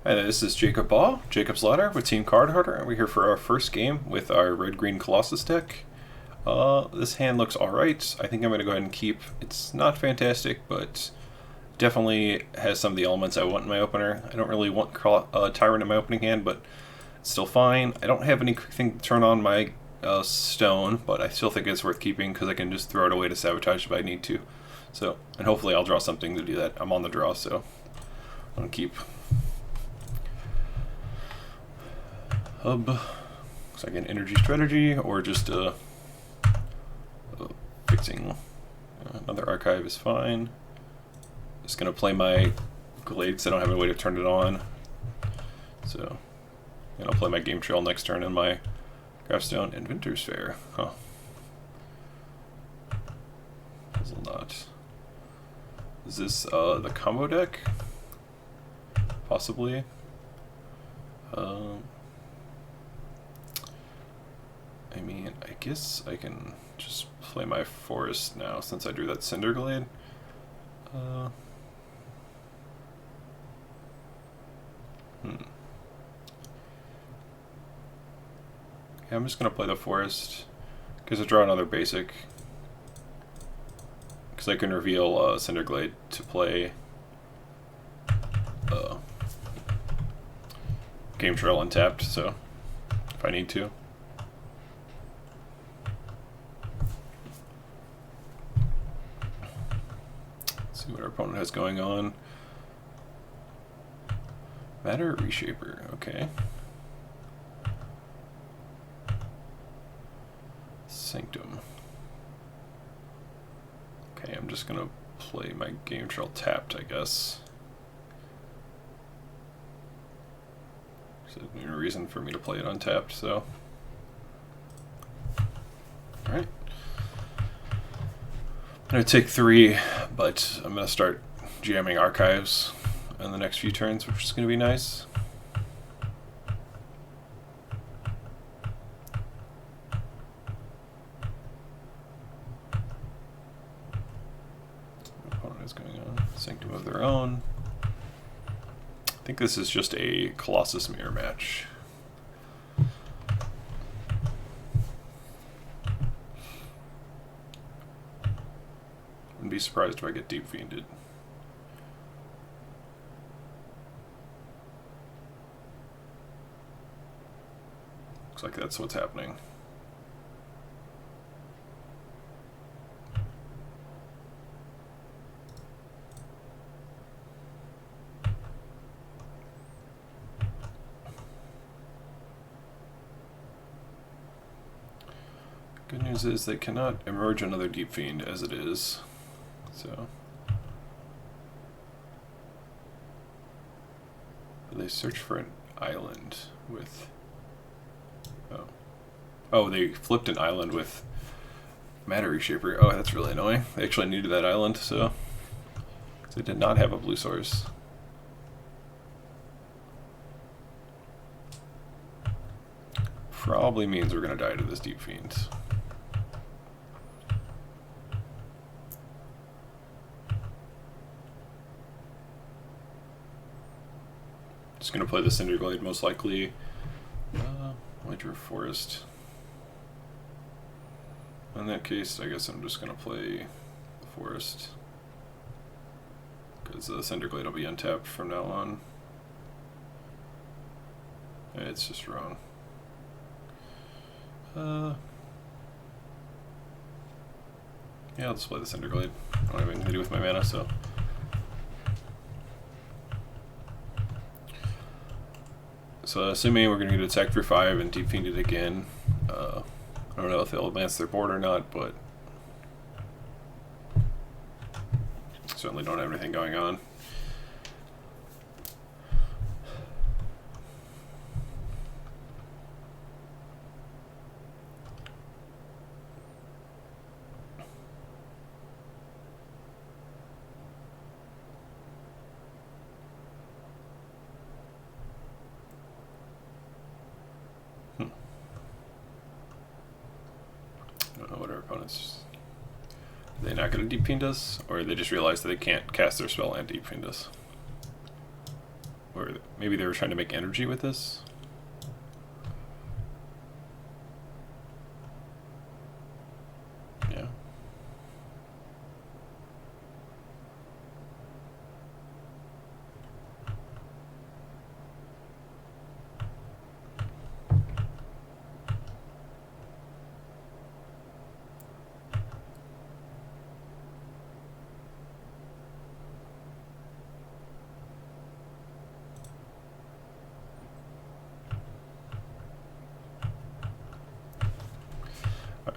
Hi, this is Jacob Baugh, Jacob's Ladder with Team Cardhoarder, and we're here for our first game with our red-green Colossus deck. This hand looks alright. I think I'm going to go ahead and keep. It's not fantastic, but definitely has some of the elements I want in my opener. I don't really want Tyrant in my opening hand, but it's still fine. I don't have anything to turn on my stone, but I still think it's worth keeping because I can just throw it away to sabotage if I need to. So, and hopefully I'll draw something to do that. I'm on the draw, so I'm going to keep. Hub. Looks like an energy strategy, or just fixing. Another archive is fine. Just gonna play my Glade because I don't have any way to turn it on. So, and I'll play my Game Trail next turn and my Grafstone Inventor's Fair. Huh. Puzzle Knot. Is this the combo deck? Possibly. I mean, I guess I can just play my Forest now since I drew that Cinder Glade. Yeah, I'm just gonna play the Forest because I draw another basic. Because I can reveal Cinder Glade to play Game Trail untapped, so if I need to. See what our opponent has going on. Matter Reshaper, okay. Sanctum. Okay, I'm just gonna play my Game Trail tapped, I guess. There's no reason for me to play it untapped, so. Alright. I'm going to take 3, but I'm going to start jamming archives in the next few turns, which is going to be nice. My opponent is going on Sanctum of their own. I think this is just a Colossus mirror match. Wouldn't be surprised if I get Deep Fiended. Looks like that's what's happening. Good news is they cannot emerge another Deep Fiend as it is. So they search for an island with oh, they flipped an island with Matter Reshaper. Oh, that's really annoying. They actually needed that island, so they did not have a blue source. Probably means we're gonna die to this Deep Fiend. Just gonna play the Cinder Glade most likely. I drew Forest. In that case, I guess I'm just gonna play the Forest because the Cinder Glade will be untapped from now on. It's just wrong. Yeah, I'll just play the Cinder Glade. I don't have anything to do with my mana, so. So assuming we're going to get attacked for 5 and Deep Fiend it again, I don't know if they'll advance their board or not, but certainly don't have anything going on. I don't know what our opponents. Are they not going to Deep Fiend us, or they just realize that they can't cast their spell and Deep Fiend us? Or Maybe they were trying to make energy with this. Yeah.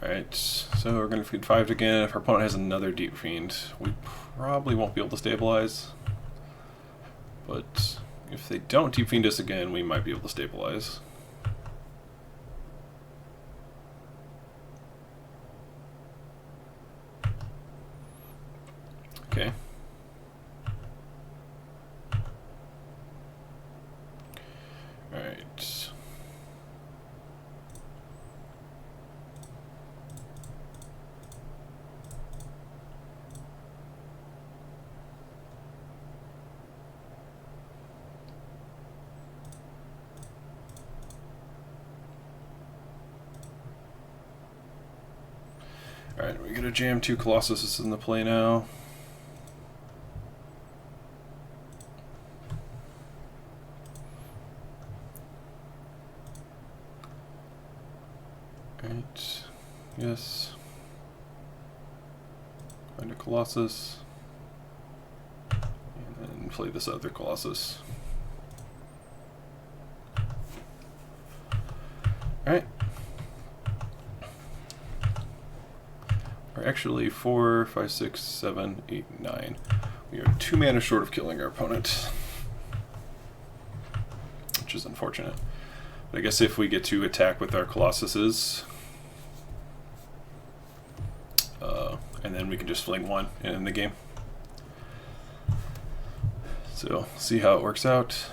Alright, so we're going to feed 5 again. If our opponent has another Deep Fiend, we probably won't be able to stabilize. But if they don't Deep Fiend us again, we might be able to stabilize. Okay. Alright. Alright, we gotta jam 2 Colossus in the play now. Alright, yes. Find a Colossus. And then play this other Colossus. Alright. We're actually 4, 5, 6, 7, 8, 9. We are 2 mana short of killing our opponent, which is unfortunate. But I guess if we get to attack with our Colossuses, and then we can just fling 1 and end the game. So, see how it works out.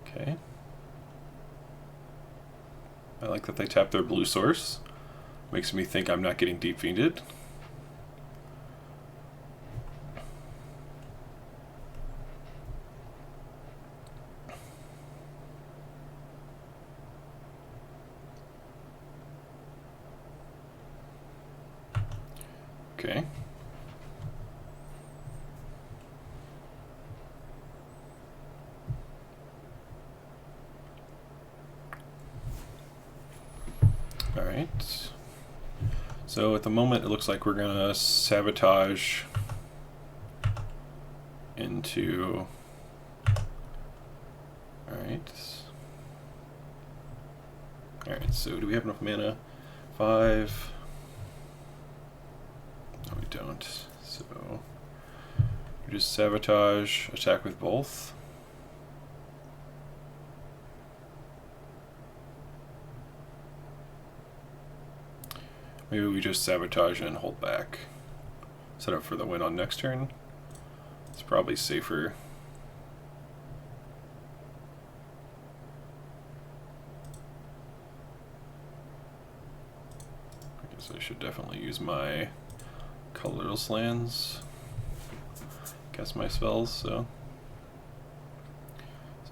Okay. I like that they tap their blue source. Makes me think I'm not getting Deep Fiended. Okay. All right. So at the moment, it looks like we're gonna sabotage into. All right. All right. So do we have enough mana? 5. No, we don't. So we just sabotage, attack with both. Maybe we just sabotage and hold back. Set up for the win on next turn. It's probably safer. I guess I should definitely use my colorless lands. Cast my spells, so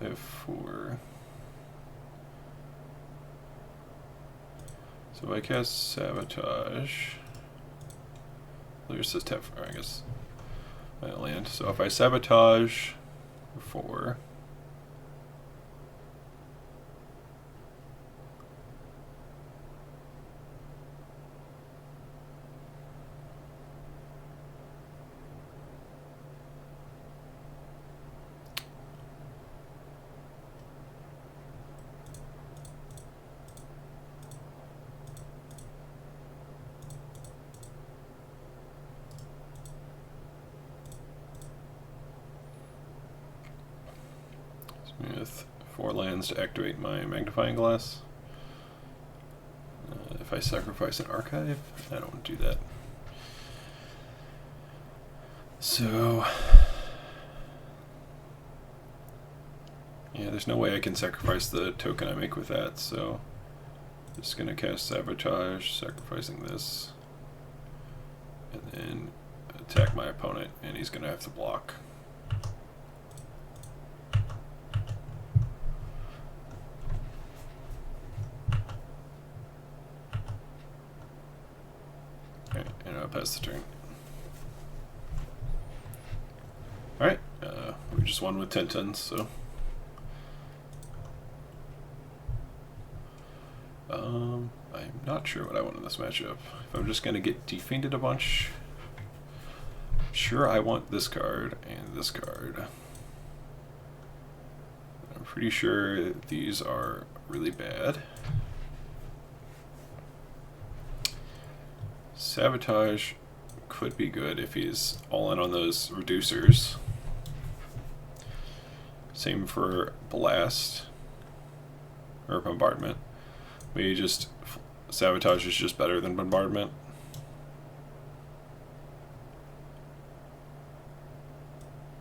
I have 4. So if I cast Sabotage, there's this tap, I guess, my land. So if I Sabotage 4, with 4 lands to activate my Magnifying Glass. If I sacrifice an Archive, I don't want to do that. So, yeah, there's no way I can sacrifice the token I make with that, so I'm just going to cast Sabotage, sacrificing this, and then attack my opponent, and he's going to have to block. pass the turn. Alright, we just won with 10-10, so... I'm not sure what I want in this matchup. If I'm just going to get defeated a bunch... Sure, I want this card and this card. I'm pretty sure these are really bad. Sabotage could be good if he's all in on those reducers. Same for Blast or Bombardment. Maybe just Sabotage is just better than Bombardment.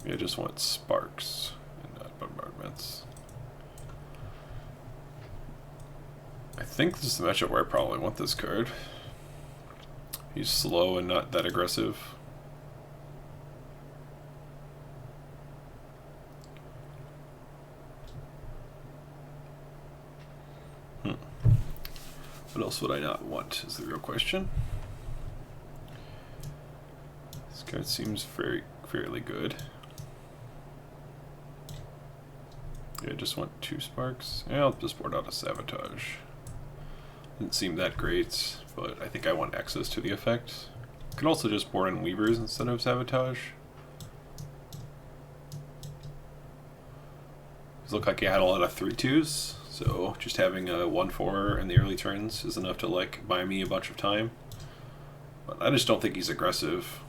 I just want Sparks and not Bombardments. I think this is the matchup where I probably want this card. He's slow and not that aggressive. What else would I not want is the real question. This card seems fairly good. Yeah, I just want 2 Sparks. Yeah, I'll just board out a Sabotage. Didn't seem that great, but I think I want access to the effect. Could also just board in Weavers instead of Sabotage. These look like he had a lot of 3/2s, so just having a 1/4 in the early turns is enough to like buy me a bunch of time. But I just don't think he's aggressive.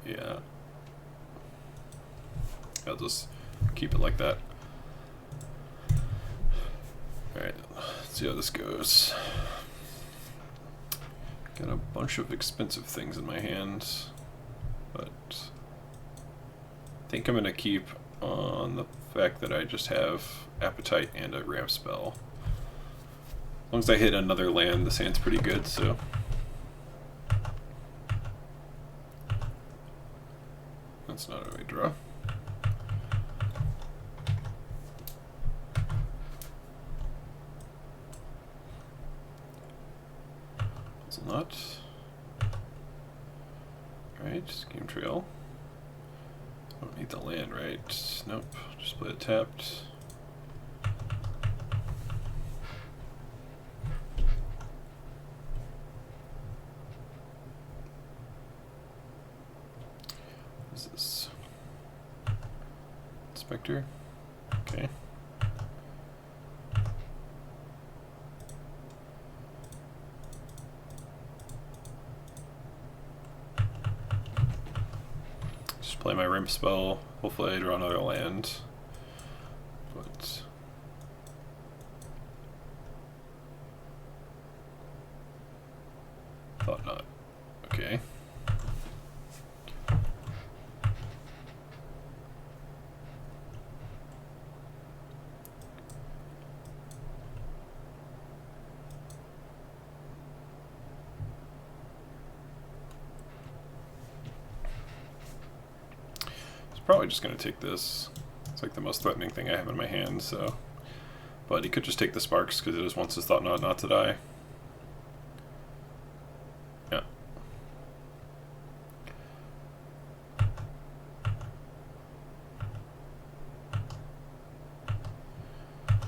Yeah. I'll just keep it like that. Alright, let's see how this goes. Got a bunch of expensive things in my hands, but I think I'm going to keep on the fact that I just have Appetite and a ramp spell. As long as I hit another land, this hand's pretty good, so... That's not a way draw. It's not. Alright, Scheme Trail. Don't need the land, right? Nope, just play it tapped. What is this? Inspector? Okay. Just play my ramp spell. Hopefully I draw another land. But thought not. Okay. Probably just going to take this. It's like the most threatening thing I have in my hand, so... But he could just take the Sparks, because it just wants his Thought not to die. Yeah.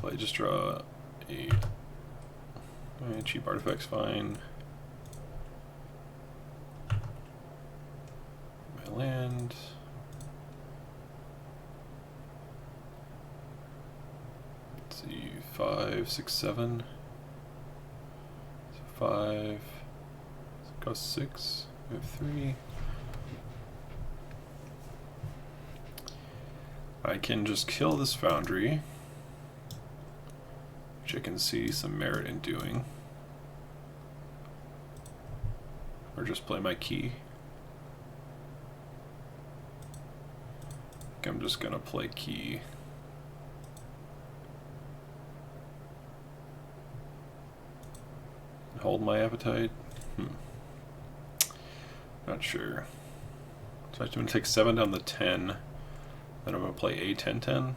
Well, I just draw a... cheap artifact's fine. My land... See, 5, 6, 7. So 5. Cost 6. We have 3. I can just kill this Foundry, which I can see some merit in doing. Or just play my key. I think I'm just gonna play key. Hold my Appetite? Not sure. So I'm going to take 7 down the 10. Then I'm going to play a 10-10.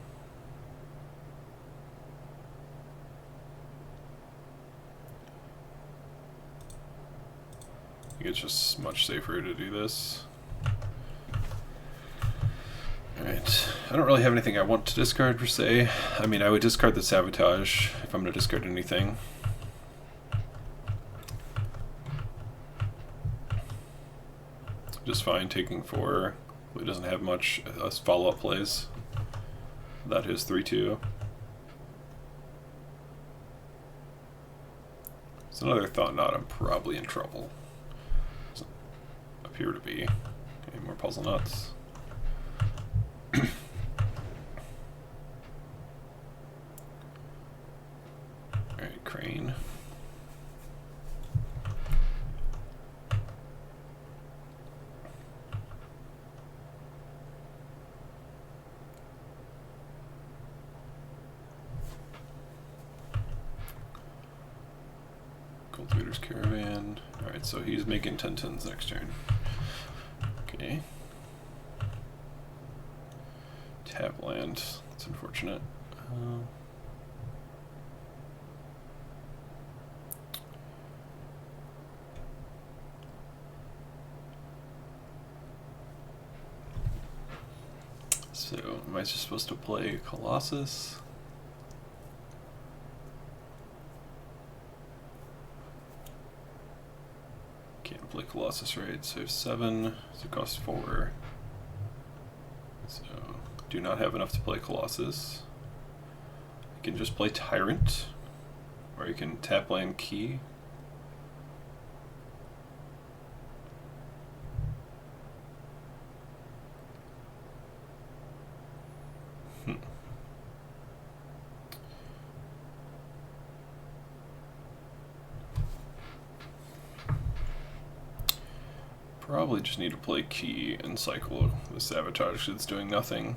think it's just much safer to do this. Alright, I don't really have anything I want to discard per se. I mean, I would discard the Sabotage if I'm going to discard anything. Just fine taking 4. He doesn't have much follow-up plays. That is 3-2. It's another Thought Knot. I'm probably in trouble. Doesn't appear to be. Okay, more Puzzle Knots. Alright, Crane. Cultivator's Caravan. Alright, so he's making 10/10s next turn. Okay. Tap land. That's unfortunate. So, am I just supposed to play Colossus? Can't play Colossus, right? So 7, so it costs 4. So, do not have enough to play Colossus. I can just play Tyrant, or you can tap land Key. Probably just need to play Key and cycle the Sabotage because it's doing nothing.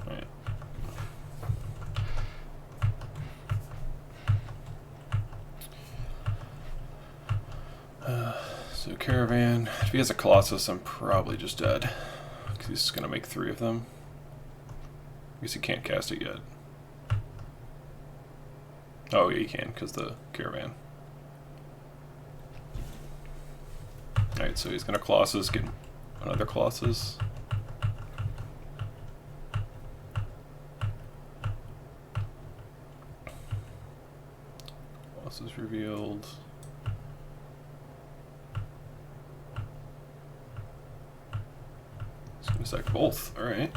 Right. So Caravan, if he has a Colossus, I'm probably just dead because he's going to make 3 of them. I guess he can't cast it yet. Oh, yeah, you can, because the Caravan. Alright, so he's going to Colossus, get another Colossus. Colossus revealed. He's going to sack both, alright.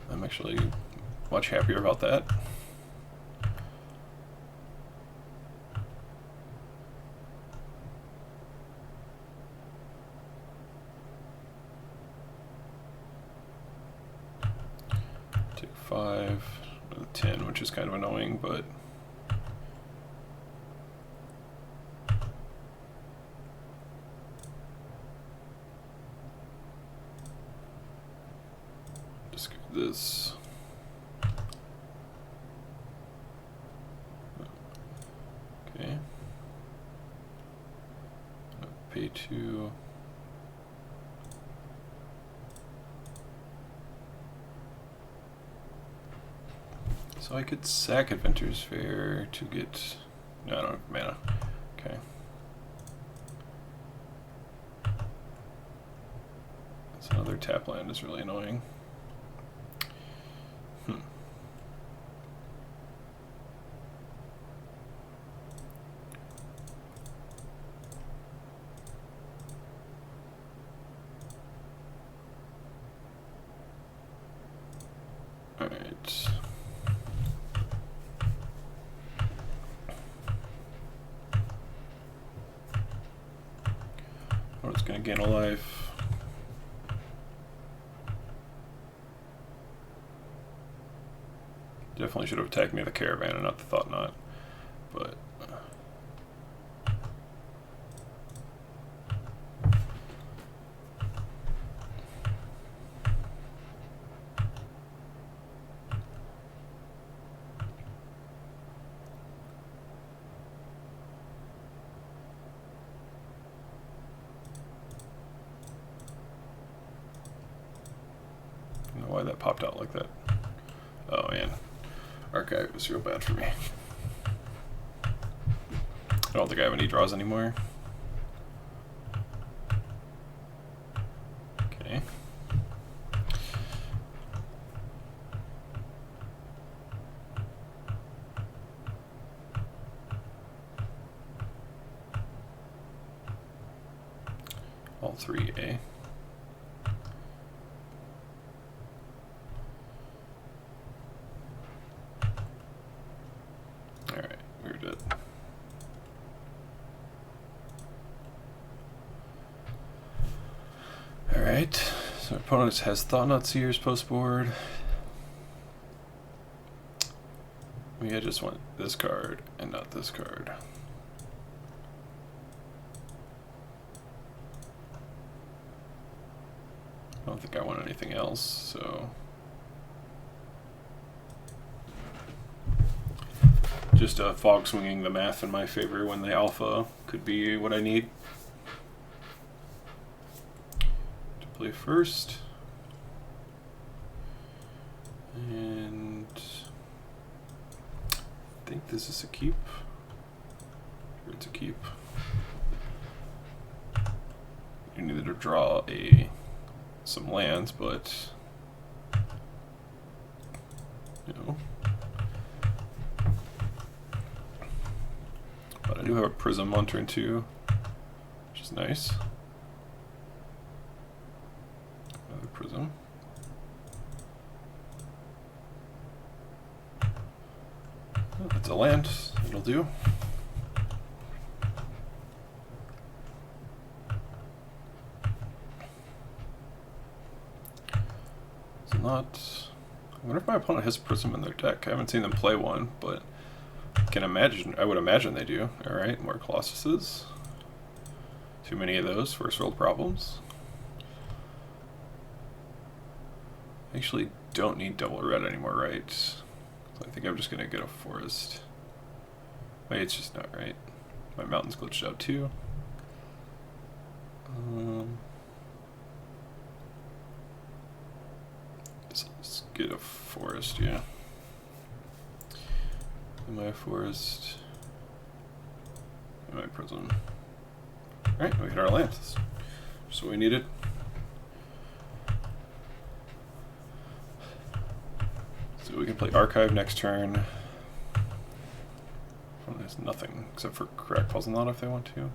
I'm actually much happier about that. Take 5, 10, which is kind of annoying, but discard this. Okay. Pay 2. So I could sack Adventure's Fair to get... No, I don't have mana. Okay. That's another tap land is really annoying. Alright. Oh, it's gonna gain a life. Definitely should have attacked me with the Caravan and not the Thought Knot, but I don't know why that popped out like that. Oh man. Archive was real bad for me. I don't think I have any draws anymore. Okay. All 3A. Alright, we're dead. Alright, so our opponent has Thought-Knot Seers post board. Maybe I just want this card and not this card. I don't think I want anything else, so just fog swinging the math in my favor when the alpha could be what I need. To play first. And I think this is a keep. Sure, it's a keep. You needed to draw some lands, but you know. But I do have a prism on turn 2, which is nice. Another prism. Oh, that's a land. It'll do. It's not. I wonder if my opponent has prism in their deck. I haven't seen them play one, but I would imagine they do. Alright, more Colossuses. Too many of those, first world problems. I actually don't need double red anymore, right? So I think I'm just gonna get a forest. Wait, it's just not right. My mountain's glitched out too. So let's get a forest, yeah. Am I a forest? Am I a prism? Alright, we hit our land. That's what we needed. So we can play Archive next turn. Well, there's nothing except for Crack Puzzle Knot if they want to.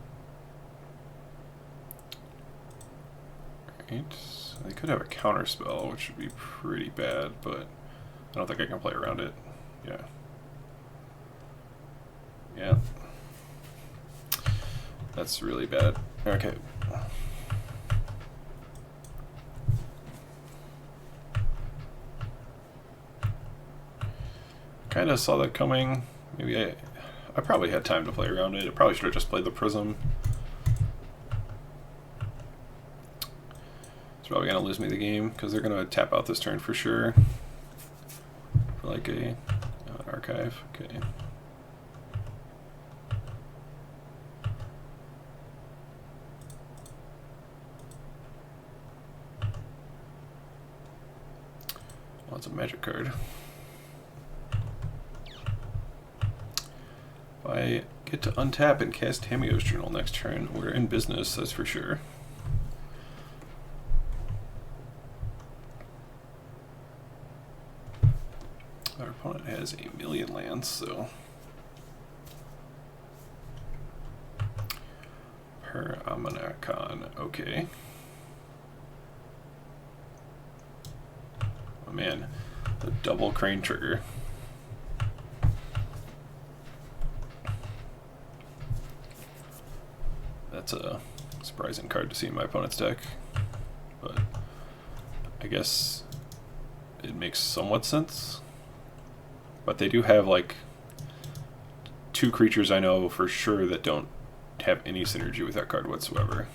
Alright, they could have a counter spell, which would be pretty bad, but I don't think I can play around it. Yeah. Yeah. That's really bad. Okay. Kind of saw that coming. Maybe I probably had time to play around it. I probably should have just played the prism. It's probably going to lose me the game because they're going to tap out this turn for sure. For like an archive. Okay. Well, it's a magic card. If I get to untap and cast Tamiyo's Journal next turn, we're in business, that's for sure. Our opponent has 1,000,000 lands, so per Amanakon, okay. Oh man, the double crane trigger. That's a surprising card to see in my opponent's deck, but I guess it makes somewhat sense. But they do have like 2 creatures I know for sure that don't have any synergy with that card whatsoever.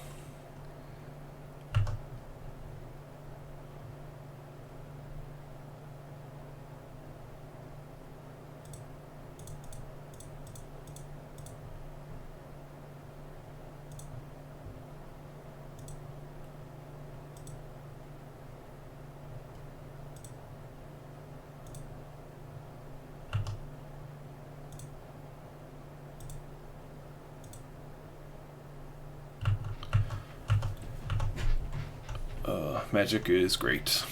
Magic is great.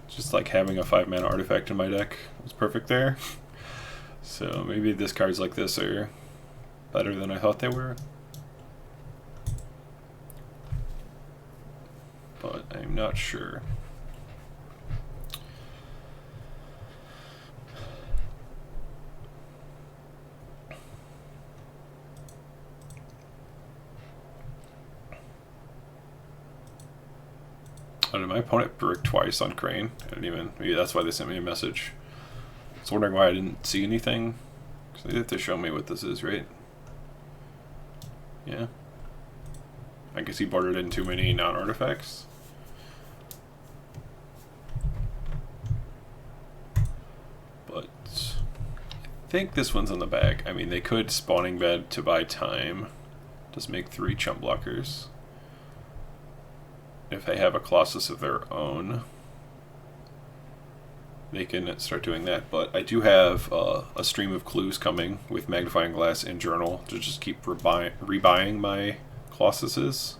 Just like having a 5-mana artifact in my deck was perfect there. So maybe this cards like this are better than I thought they were. But I'm not sure. Oh, did my opponent brick twice on Crane? I didn't even. Maybe that's why they sent me a message. I was wondering why I didn't see anything. Because they have to show me what this is, right? Yeah. I guess he bordered in too many non-artifacts. But I think this one's in the bag. I mean, they could Spawning Bed to buy time. Just make 3 chump blockers. If they have a Colossus of their own, they can start doing that. But I do have a stream of clues coming with Magnifying Glass and Journal to just keep rebuying my Colossuses.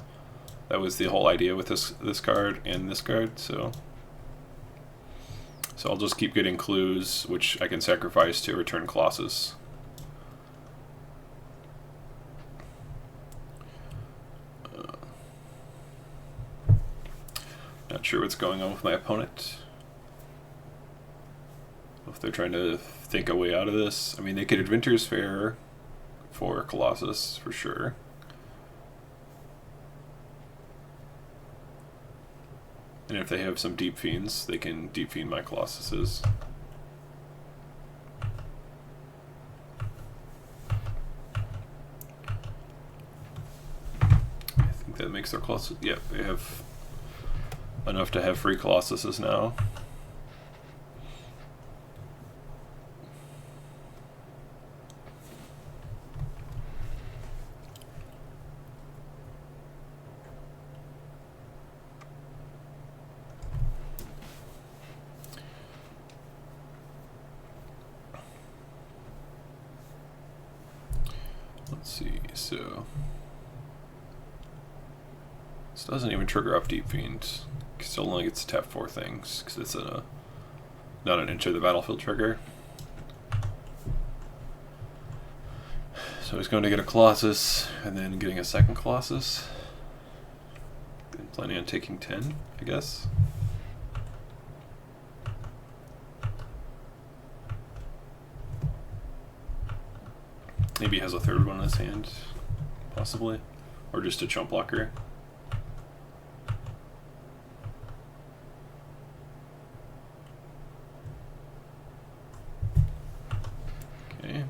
That was the whole idea with this card and this card. So I'll just keep getting clues, which I can sacrifice to return Colossus. Not sure what's going on with my opponent. If they're trying to think a way out of this. I mean, they could Adventurer's Fair for Colossus, for sure. And if they have some Deep Fiends, they can Deep Fiend my Colossuses. I think that makes their Colossus... Yep, they have enough to have free Colossuses now. Let's see, so this doesn't even trigger off Deep Fiend. Still only gets to tap 4 things because it's not an enter the battlefield trigger. So he's going to get a Colossus and then getting a second Colossus. And planning on taking 10, I guess. Maybe he has a third one in his hand, possibly. Or just a chump blocker. Okay.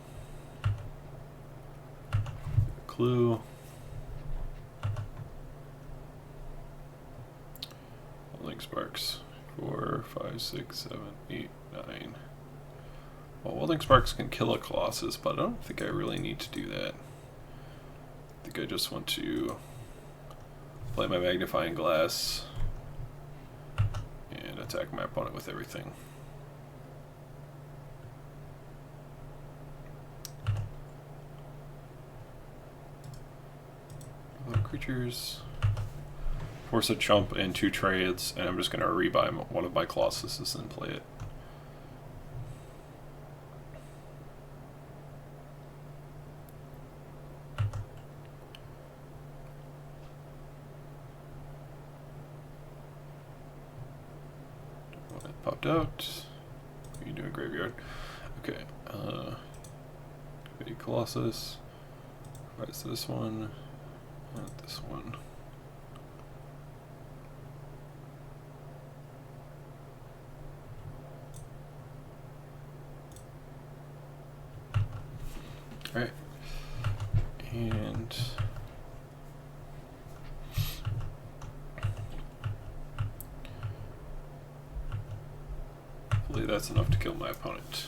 Clue. Holding Sparks. 4, 5, 6, 7, 8, 9. Well, Welding Sparks can kill a Colossus, but I don't think I really need to do that. I think I just want to play my Magnifying Glass and attack my opponent with everything. Other creatures. Force a chump and 2 trades, and I'm just going to rebuy one of my Colossuses and play it. Popped out. You do a graveyard. Okay. Maybe Colossus. Provides this one. Not this one. Alright. And hopefully that's enough to kill my opponent.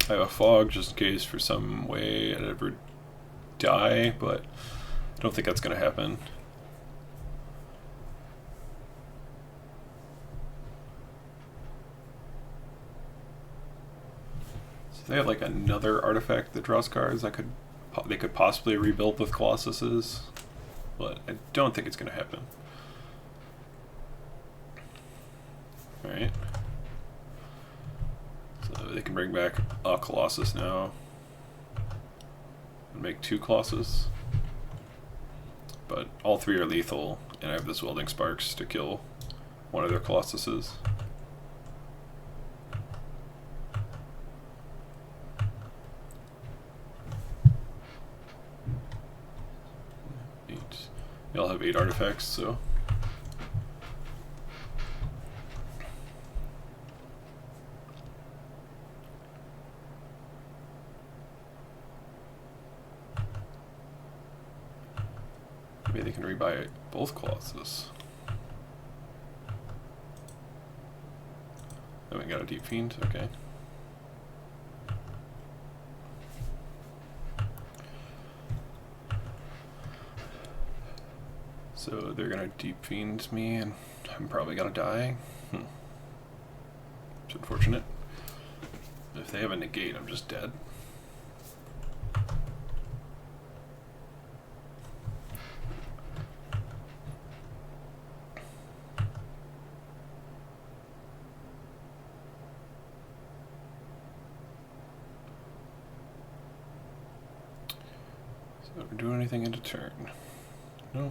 I have a fog just in case for some way I'd ever die, but I don't think that's going to happen. So they have like another artifact that draws cards. They could possibly rebuild with Colossuses, but I don't think it's going to happen. Alright. So they can bring back a Colossus now. And make 2 Colossus. But all 3 are lethal, and I have this Welding Sparks to kill one of their Colossuses. They all have 8 artifacts, so. Maybe they can rebuy both Colossus. Then we got a Deep Fiend, okay. So they're gonna Deep Fiend me, and I'm probably gonna die. It's unfortunate. If they have a negate, I'm just dead. So do anything into turn? No.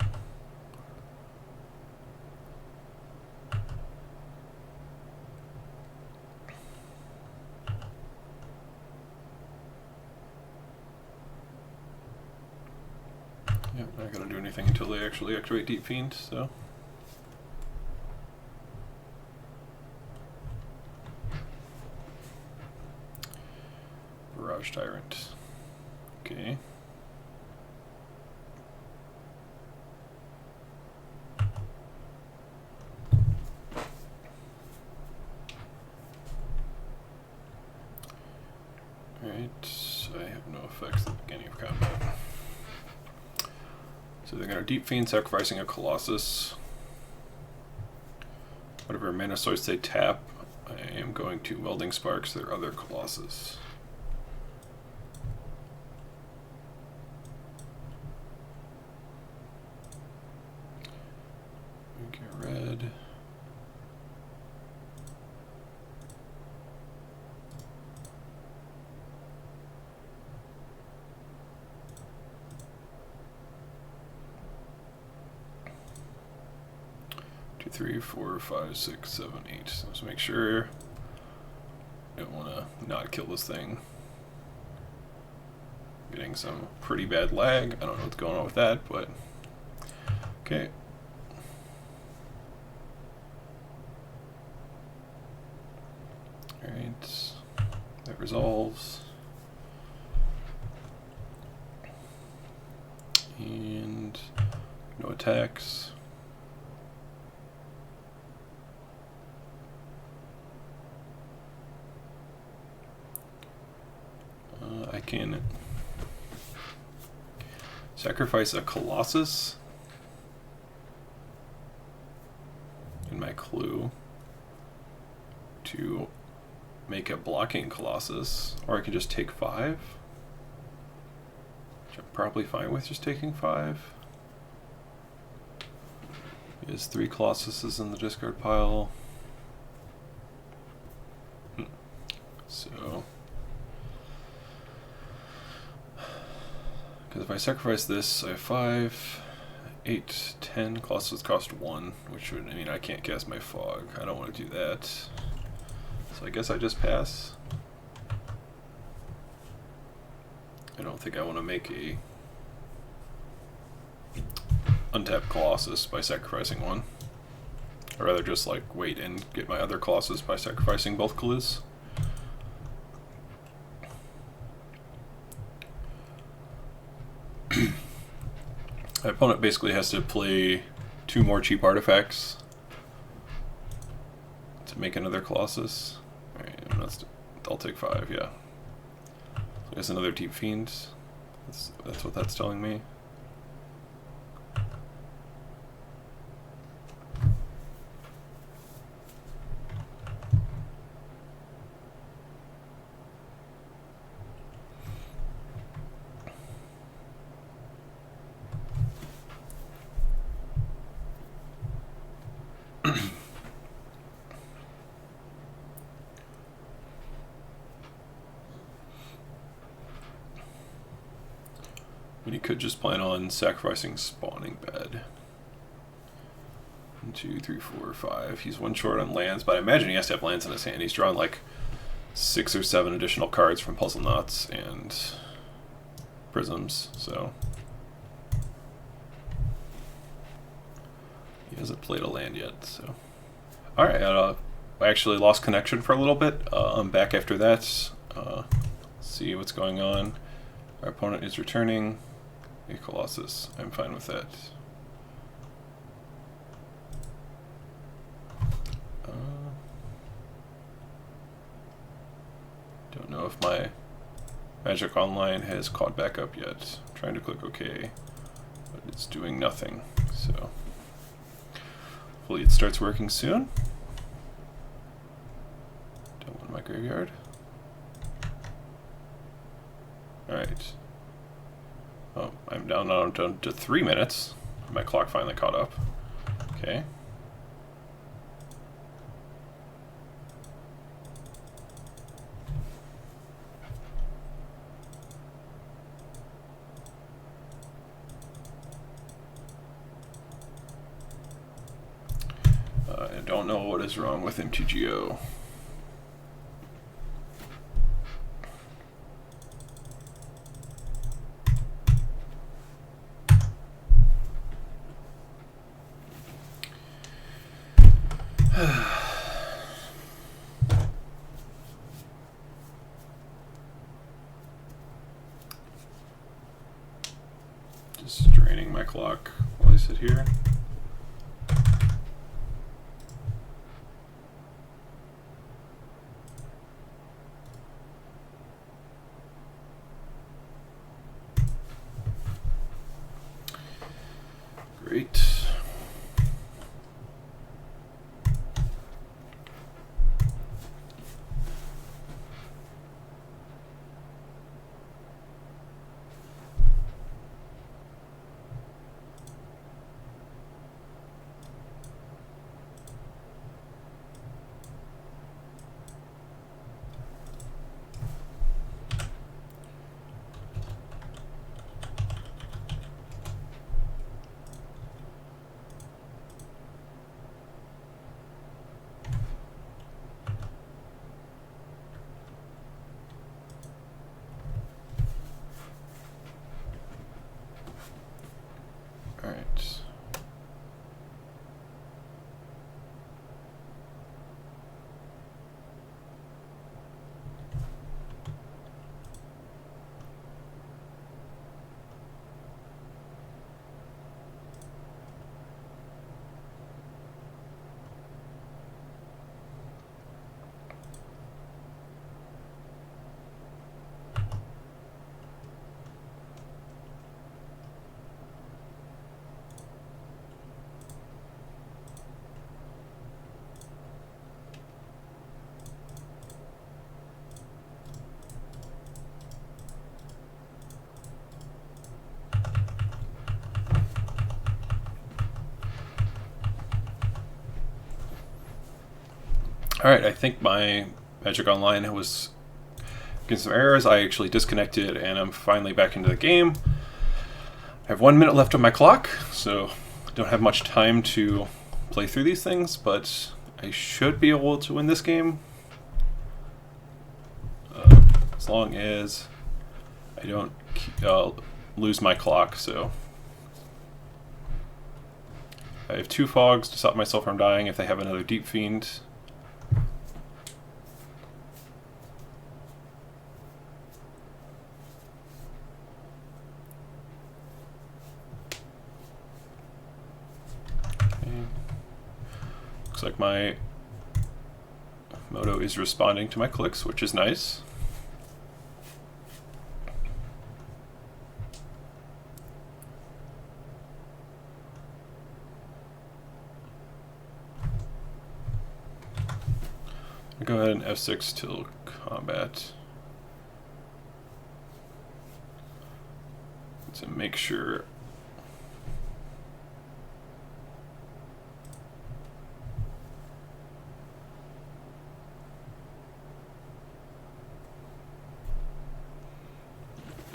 Yep, I'm not gonna do anything until they actually activate Deep Fiend, so. Barrage Tyrant. Okay. Alright, I have no effects at the beginning of combat. So they're going to Deep Fiend, sacrificing a Colossus. Whatever mana source they tap, I am going to Welding Sparks their other Colossus. Get red. Two, 3, 4, 5, 6, 7, 8. So let's make sure. Don't want to not kill this thing. Getting some pretty bad lag. I don't know what's going on with that, but okay. Alright, that resolves. And no attacks. I can sacrifice a Colossus in my clue to make a blocking Colossus, or I can just take 5, which I'm probably fine with just taking 5. There's 3 Colossuses in the discard pile. So, because if I sacrifice this, I have 5, 8, 10. Colossus cost 1, which would mean I can't cast my Fog. I don't want to do that. So I guess I just pass. I don't think I want to make a untapped Colossus by sacrificing 1. I'd rather just like wait and get my other Colossus by sacrificing both clues. My opponent basically has to play 2 more cheap artifacts to make another Colossus. Alright, I'll take 5, yeah. I guess another Deep Fiend. That's what that's telling me. when he could just plan on sacrificing spawning bed. 1, 2, 3, 4, 5. He's one short on lands, but I imagine he has to have lands in his hand. He's drawn like 6 or 7 additional cards from Puzzle Knots and Prisms, so he hasn't played a land yet. So, all right, I actually lost connection for a little bit. I'm back after that. See what's going on. Our opponent is returning a Colossus. I'm fine with that. Don't know if my Magic Online has caught back up yet. I'm trying to click OK, but it's doing nothing. So hopefully it starts working soon. Don't want my graveyard. Alright. Oh, I'm down to 3 minutes. My clock finally caught up. Okay. I don't know what is wrong with MTGO. Just draining my clock while I sit here. Great. All right. Alright, I think my Magic Online was getting some errors. I actually disconnected and I'm finally back into the game. I have 1 minute left on my clock, so I don't have much time to play through these things, but I should be able to win this game. As long as I don't lose my clock, so I have 2 fogs to stop myself from dying if they have another Deep Fiend. Looks like my Moto is responding to my clicks, which is nice. I'll go ahead and F6 till combat to make sure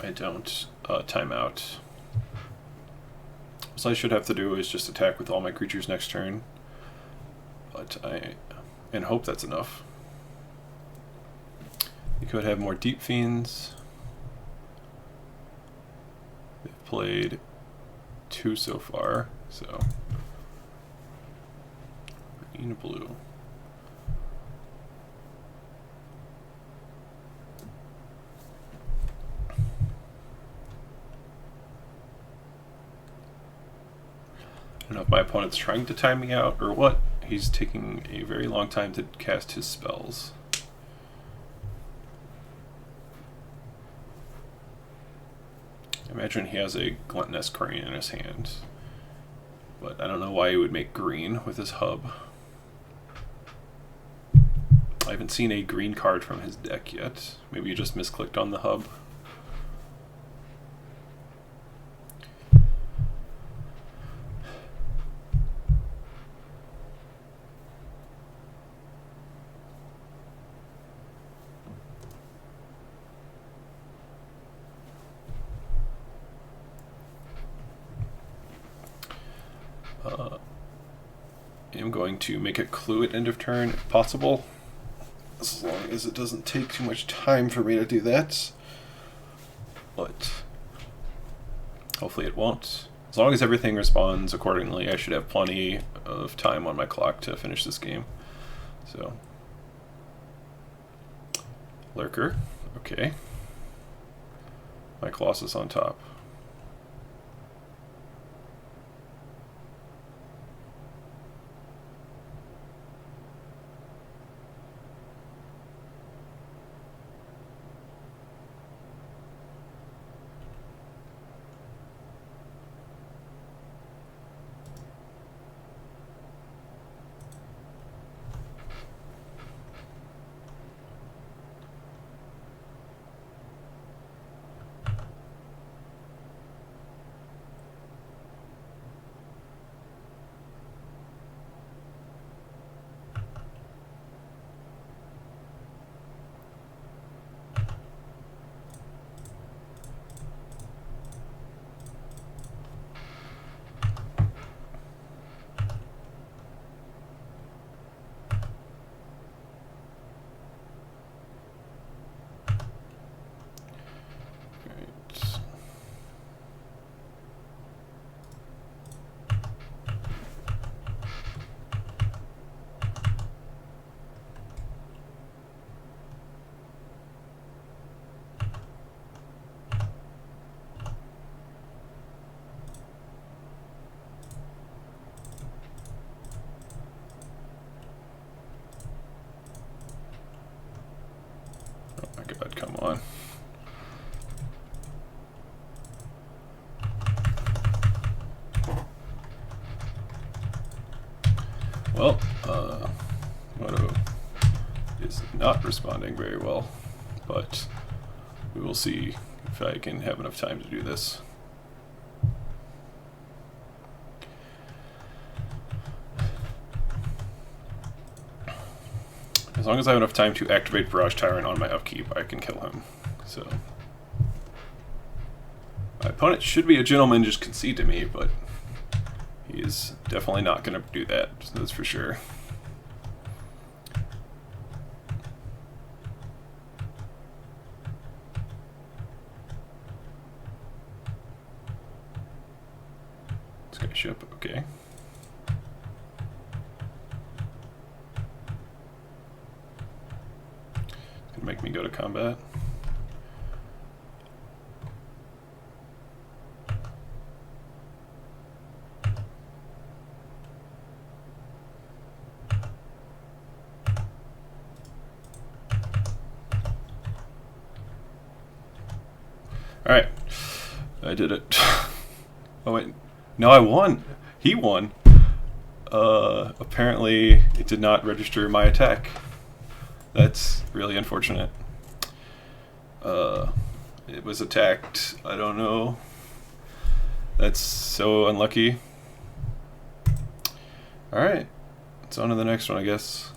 I don't time out. All I should have to do is just attack with all my creatures next turn. But and hope that's enough. You could have more Deep Fiends. They've played 2 so far, so green, blue. I don't know if my opponent's trying to time me out or what. He's taking a very long time to cast his spells. I imagine he has a Gluttonous Crane in his hand, but I don't know why he would make green with his hub. I haven't seen a green card from his deck yet. Maybe you just misclicked on the hub. I'm going to make a clue at end of turn if possible, as long as it doesn't take too much time for me to do that. But hopefully it won't. As long as everything responds accordingly, I should have plenty of time on my clock to finish this game. So, Lurker, okay. My Colossus on top. God, come on. Well, Moto is not responding very well, but we will see if I can have enough time to do this. As long as I have enough time to activate Barrage Tyrant on my upkeep, I can kill him. So my opponent should be a gentleman, just concede to me, but he is definitely not going to do that, that's for sure. Skyship, okay. Make me go to combat. Alright, I did it. Oh wait, no, I won. He won. Apparently it did not register my attack. That's really unfortunate. It was attacked. I don't know. That's so unlucky. Alright, it's on to the next one, I guess.